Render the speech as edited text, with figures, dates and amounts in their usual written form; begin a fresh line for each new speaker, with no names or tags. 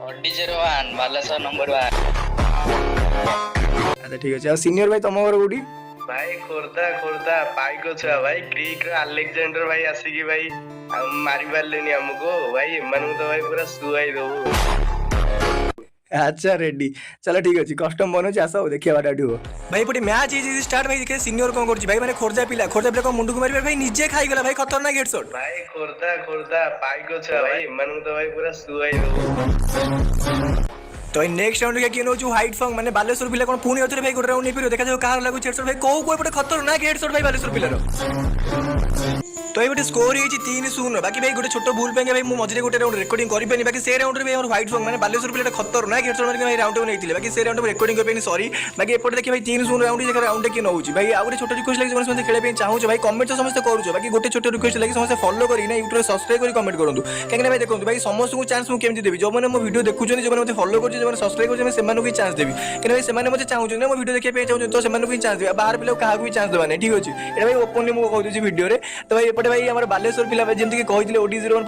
OD01 Balasore number 1।
ଆଚ୍ଛା ଠିକ୍ ଅଛି। ଆଉ ସିନିୟର ଭାଇ ତମ ଘର କୋଉଠି?
ଭାଇ ଖୋର୍ଦ୍ଧା ପାଇକ ଛୁଆ ଭାଇ କ୍ରିକ ର ଆଲେକ୍ଜାଣ୍ଡର ଭାଇ ଆସିକି ଭାଇ ଆଉ ମାରି ପାରିଲେନି ଆମକୁ ଭାଇ ଏମାନଙ୍କୁ ତ ଭାଇ ପୁରା ଶୁଆଇ ଦବୁ।
ଆଚ୍ଛା ରେଡି ଚାଲ ଠିକ୍ ଅଛି କଷ୍ଟମ ବନଉଛି ଆସ ଆଉ ଦେଖିବା ବାଟ ହବ ଭାଇ ଏପଟେ ମ୍ୟାଚ୍ ହେଇଛି ଷ୍ଟାର୍ଟ ଭାଇ ଦେଖିବା ସିନିୟର କ'ଣ କରୁଛି ଭାଇ ମାନେ ଖୋର୍ଦ୍ଧା ପିଲା କ'ଣ ମୁଣ୍ଡକୁ ମାରିବେ ଭାଇ ନିଜେ ଖାଇଗଲା ଭାଇ ଖତରନାକ ହେଡ୍ ସଟ୍।
ଭାଇ ଖୋର୍ଦ୍ଧା ପାଇକ ଛୁଆ ଭାଇ ଏମାନଙ୍କୁ ତ ଭାଇ ପୁରା ଶୁଆଇ ଦବୁ।
ତ ଭାଇ ନେକ୍ସଟ ରାଉଣ୍ଡ କିଏ ନେଉଛି ହ୍ୱାଇଟ୍ ଫଙ୍ଗ ମାନେ ବାଲେଶ୍ୱର ପିଲା କ'ଣ ପୁଣି ଅଥରେ ଭାଇ ଗୋଟେ ରାଉଣ୍ଡ ନେଇପାରିବ ଦେଖାଯାଉ କାହାର ଲାଗୁଛି ହେଡ୍ ସଟ୍ ଭାଇ କୋଉ ଏପଟେ ଖତରନାକ ହେଡ୍ ସଟ୍ ଭାଇ ବାଲେଶ୍ୱର ପିଲାର। তো এই স্কোর হয়েছে 3-0 বাকি ভাই গোটে ছোট ভুল পাই ভাই মু মঝিরে গোটে রাউন্ড রেকর্ডিং করিপারি বাকি সে রাউন্ডে ভাই আমার হোয়াইট ফং মানে বালেশ্বর পিলাটা খতরনাক হেডশট মারিকি ভাই রাউন্ড নেইଥିଲେ বাকি সে রাউন্ড রেকর্ডিং করিপারি সরি বাকি এপটে দেখি ভাই 3-0 রাউন্ড যে রাউন্ড কি নউছি ভাই আর গোটে ছোট রিকোয়েস্ট লাগি সমস্ত খেলা পাই চাহুছ ভাই কমেন্ট তো সমস্ত করছো বাকি গোটে ছোট রিকোয়েস্ট লাগি সমস্ত ফলো করি না ইউটিউব সাবস্ক্রাইব করি কমেন্ট করন্তু কাহিনা ভাই দেখন্তু ভাই সমস্ত চান্স মু কেমতি দেবি जो মানে মো ভিডিও দেখুছনি जो মানে মতে ফলো করছি जो মানে সাবস্ক্রাইব করছি আমি সেমানকু চান্স দেবি কাহিনা ভাই সেমানে মতে চাহুছনি না মো ভিডিও দেখিয়া পাই চাহুছনি তো সেমানকু চান্স দেবি বাহার পিলা কাহাকু চান্স দেবা নাই ঠিক আছে এটা ভাই ওপেনলি মু কই দছি ভিডিও রে তো ভাই এপটে ভাই আমার বালেশ্বর পিলা যেମିତି କି କହିଥିଲେ OD01